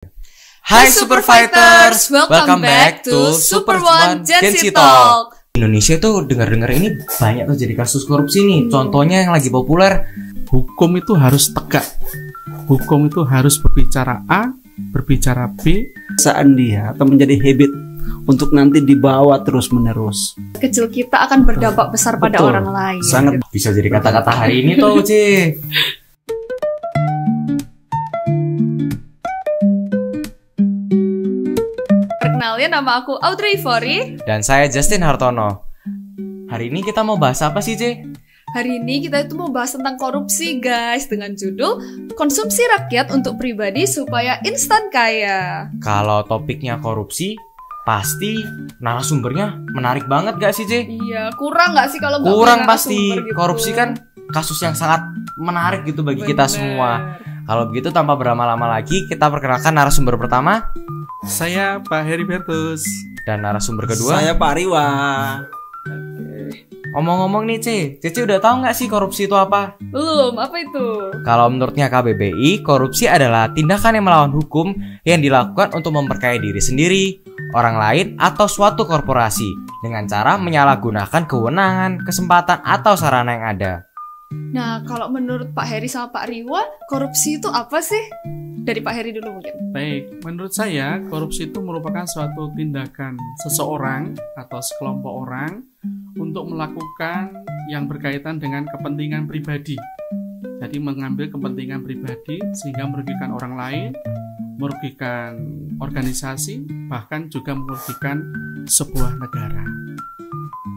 Hai Super Fighters, welcome back to Super One Gensi Talk. Indonesia tuh dengar-dengar ini banyak tuh jadi kasus korupsi nih. Contohnya yang lagi populer, hukum itu harus tegak. Hukum itu harus berbicara A, berbicara B. Kebiasaan dia atau menjadi habit untuk nanti dibawa terus-menerus. Kecil kita akan berdampak besar pada orang lain. Sangat bisa jadi kata-kata hari ini tuh, Ci. Perkenalkan, nama aku Audrey Fori. Dan saya Justin Hartono. Hari ini kita mau bahas apa sih, Ci? Hari ini kita itu mau bahas tentang korupsi, guys, dengan judul Konsumsi Rakyat untuk Pribadi Supaya Instan Kaya. Kalau topiknya korupsi, pasti narasumbernya menarik banget gak sih, Ci? Iya, kurang gak sih kalau nggak kurang punya pasti. narasumber gitu. Korupsi kan kasus yang sangat menarik gitu bagi kita semua. Kalau begitu tanpa berlama-lama lagi, kita perkenalkan narasumber pertama. Saya Pak Heribertus. Dan narasumber kedua, saya Pak Riwa. Ngomong-ngomong nih, Cici udah tahu nggak sih korupsi itu apa? Belum, apa itu? Kalau menurutnya KBBI, korupsi adalah tindakan yang melawan hukum yang dilakukan untuk memperkaya diri sendiri, orang lain, atau suatu korporasi dengan cara menyalahgunakan kewenangan, kesempatan, atau sarana yang ada. Nah, kalau menurut Pak Heri sama Pak Riwa, korupsi itu apa sih? Dari Pak Heri dulu mungkin. Baik, menurut saya korupsi itu merupakan suatu tindakan seseorang atau sekelompok orang untuk melakukan yang berkaitan dengan kepentingan pribadi. Jadi mengambil kepentingan pribadi sehingga merugikan orang lain, merugikan organisasi, bahkan juga merugikan sebuah negara.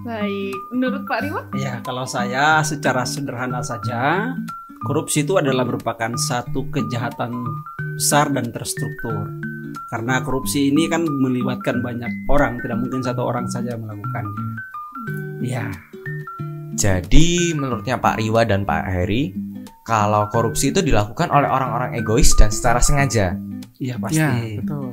Baik, menurut Pak Riwa? Ya, kalau saya secara sederhana saja, korupsi itu adalah merupakan satu kejahatan besar dan terstruktur. Karena korupsi ini kan melibatkan banyak orang, tidak mungkin satu orang saja melakukannya. Ya. Jadi menurutnya Pak Riwa dan Pak Heri, kalau korupsi itu dilakukan oleh orang-orang egois dan secara sengaja. Iya pasti. Ya, betul.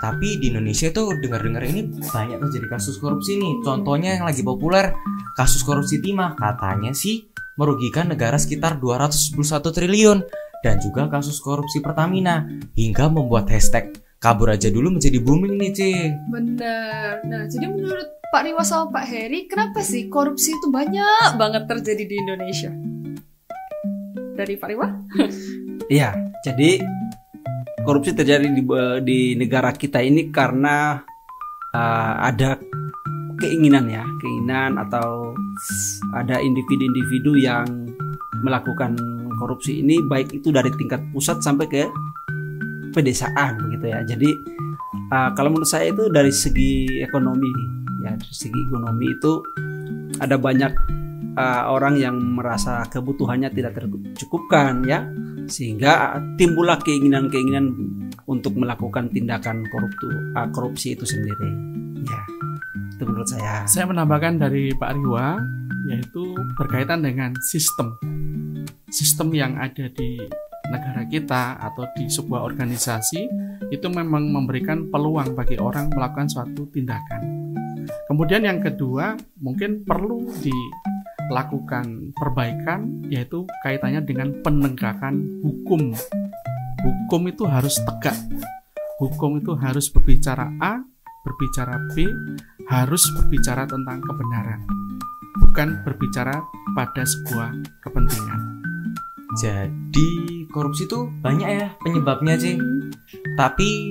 Tapi di Indonesia tuh dengar-dengar ini banyak tuh jadi kasus korupsi nih. Contohnya yang lagi populer, kasus korupsi timah. Katanya sih merugikan negara sekitar 211 triliun. Dan juga kasus korupsi Pertamina hingga membuat hashtag kabur aja dulu menjadi booming nih, Ci. Bener. Nah, jadi menurut Pak Riwa sama Pak Heri, kenapa sih korupsi itu banyak banget terjadi di Indonesia? Dari Pak Riwa? Iya, jadi korupsi terjadi di negara kita ini karena ada keinginan atau ada individu-individu yang melakukan korupsi ini, baik itu dari tingkat pusat sampai ke pedesaan begitu ya. Jadi kalau menurut saya itu dari segi ekonomi ya, dari segi ekonomi itu ada banyak orang yang merasa kebutuhannya tidak tercukupkan ya, sehingga timbullah keinginan-keinginan untuk melakukan tindakan korupsi itu sendiri ya. Itu menurut saya. Saya menambahkan dari Pak Riwa, yaitu berkaitan dengan sistem yang ada di negara kita atau di sebuah organisasi itu memang memberikan peluang bagi orang melakukan suatu tindakan. Kemudian yang kedua, mungkin perlu dilakukan perbaikan, yaitu kaitannya dengan penegakan hukum. Hukum itu harus tegak. Hukum itu harus berbicara A, berbicara B, harus berbicara tentang kebenaran, bukan berbicara pada sebuah kepentingan. Jadi korupsi itu banyak ya penyebabnya, Ci. Tapi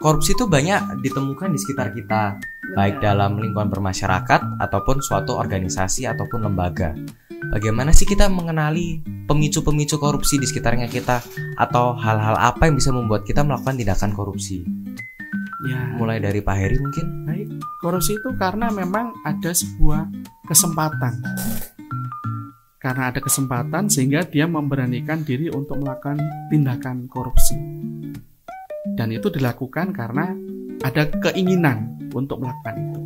korupsi itu banyak ditemukan di sekitar kita, baik dalam lingkungan bermasyarakat ataupun suatu organisasi ataupun lembaga. Bagaimana sih kita mengenali pemicu-pemicu korupsi di sekitarnya kita, atau hal-hal apa yang bisa membuat kita melakukan tindakan korupsi? Ya, mulai dari Pak Heri mungkin. Baik, korupsi itu karena memang ada sebuah kesempatan. Karena ada kesempatan sehingga dia memberanikan diri untuk melakukan tindakan korupsi. Dan itu dilakukan karena ada keinginan untuk melakukan itu.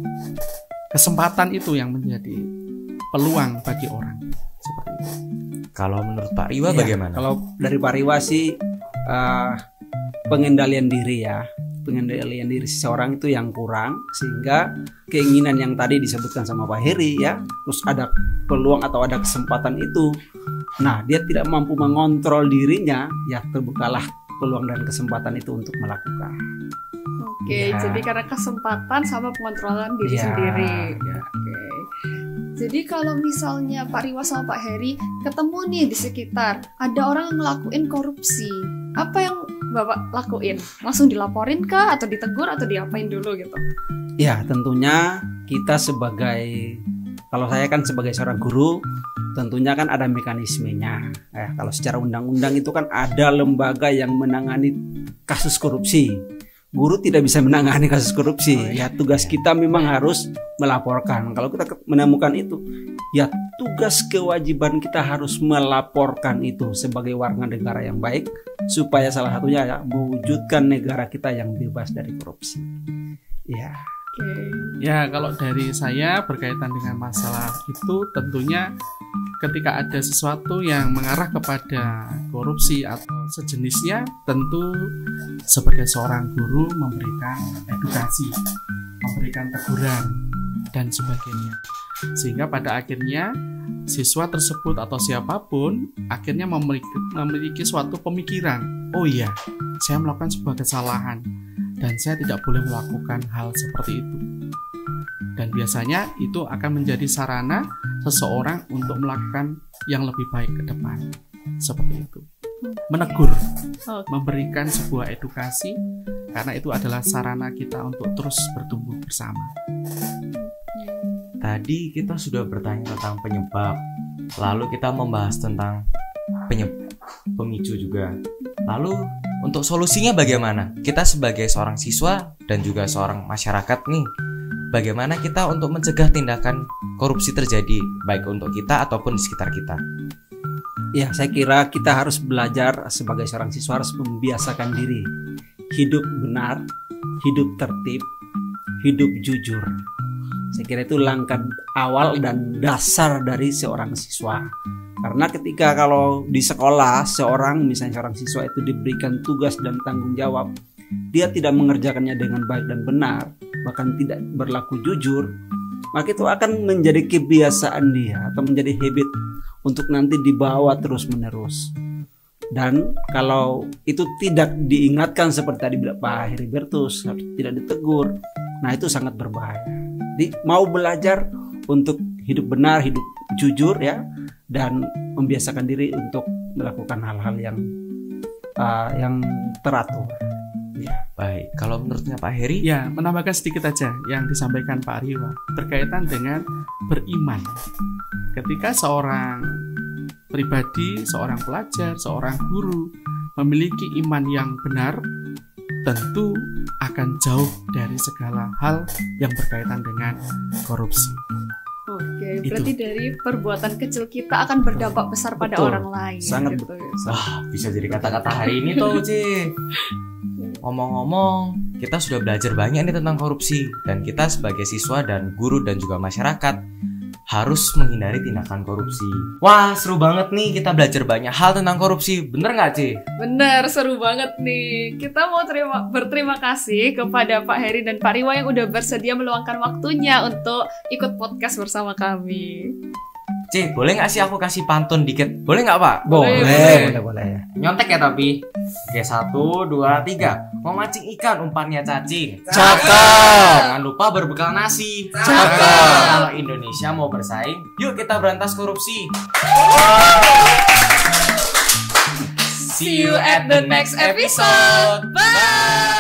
Kesempatan itu yang menjadi peluang bagi orang. Seperti itu. Kalau menurut Pak Riwa bagaimana? Kalau dari Pak Riwa sih pengendalian diri ya. Pengendalian diri seseorang itu yang kurang, sehingga keinginan yang tadi disebutkan sama Pak Heri ya, terus ada peluang atau ada kesempatan itu, nah dia tidak mampu mengontrol dirinya, ya terbukalah peluang dan kesempatan itu untuk melakukan. Oke, Ya. jadi karena kesempatan sama pengontrolan diri Ya, sendiri. ya. Oke. Jadi kalau misalnya Pak Riwa sama Pak Heri ketemu nih di sekitar, ada orang yang ngelakuin korupsi. Apa yang Bapak lakuin? Langsung dilaporin kah? Atau ditegur? Atau diapain dulu gitu? Ya, tentunya kita sebagai, kalau saya kan sebagai seorang guru, tentunya kan ada mekanismenya. Kalau secara undang-undang itu kan ada lembaga yang menangani kasus korupsi. Guru tidak bisa menangani kasus korupsi. Ya, tugas kita memang harus melaporkan. Kalau kita menemukan itu, ya tugas kewajiban kita harus melaporkan itu sebagai warga negara yang baik, supaya salah satunya ya, mewujudkan negara kita yang bebas dari korupsi. Ya. Oke. Ya, kalau dari saya berkaitan dengan masalah itu tentunya ketika ada sesuatu yang mengarah kepada korupsi atau sejenisnya, tentu sebagai seorang guru memberikan edukasi, memberikan teguran dan sebagainya. Sehingga pada akhirnya siswa tersebut atau siapapun akhirnya memiliki suatu pemikiran, oh iya, saya melakukan sebuah kesalahan dan saya tidak boleh melakukan hal seperti itu. Dan biasanya itu akan menjadi sarana seseorang untuk melakukan yang lebih baik ke depan. Seperti itu. Menegur, memberikan sebuah edukasi, karena itu adalah sarana kita untuk terus bertumbuh bersama. Tadi kita sudah bertanya tentang penyebab, lalu kita membahas tentang pemicu juga. Lalu untuk solusinya bagaimana? Kita sebagai seorang siswa dan juga seorang masyarakat nih, bagaimana kita untuk mencegah tindakan korupsi terjadi baik untuk kita ataupun di sekitar kita? Ya, saya kira kita harus belajar sebagai seorang siswa, harus membiasakan diri hidup benar, hidup tertib, hidup jujur. Saya kira itu langkah awal dan dasar dari seorang siswa. Karena ketika kalau di sekolah misalnya seorang siswa itu diberikan tugas dan tanggung jawab, dia tidak mengerjakannya dengan baik dan benar, bahkan tidak berlaku jujur, maka itu akan menjadi kebiasaan dia atau menjadi habit untuk nanti dibawa terus menerus. Dan kalau itu tidak diingatkan seperti tadi Pak Heribertus, tidak ditegur, nah itu sangat berbahaya. Jadi mau belajar untuk hidup benar, hidup jujur ya, dan membiasakan diri untuk melakukan hal-hal yang teratur. Ya. Baik, kalau menurutnya Pak Heri? Ya, menambahkan sedikit aja yang disampaikan Pak Riwa berkaitan dengan beriman. Ketika seorang pribadi, seorang pelajar, seorang guru memiliki iman yang benar, tentu akan jauh dari segala hal yang berkaitan dengan korupsi. Oke, berarti dari perbuatan kecil kita akan berdampak besar pada Betul. orang lain. Sangat gitu ya. Wah, bisa jadi kata-kata hari ini tuh, Ci. Ngomong-ngomong, kita sudah belajar banyak nih tentang korupsi, dan kita sebagai siswa dan guru dan juga masyarakat harus menghindari tindakan korupsi. Wah, seru banget nih, kita belajar banyak hal tentang korupsi. Bener nggak, Ci? Bener, seru banget nih. Kita mau berterima kasih kepada Pak Heri dan Pak Riwa yang udah bersedia meluangkan waktunya untuk ikut podcast bersama kami. Ci, boleh nggak sih aku kasih pantun dikit? Boleh nggak, Pak? Boleh. Nyontek ya tapi. Oke, 1, 2, 3. Memancing ikan, umpannya cacing. Cakep. Jangan lupa berbekal nasi. Cakep. Kalau Indonesia mau bersaing, yuk kita berantas korupsi. See you at the next episode. Bye.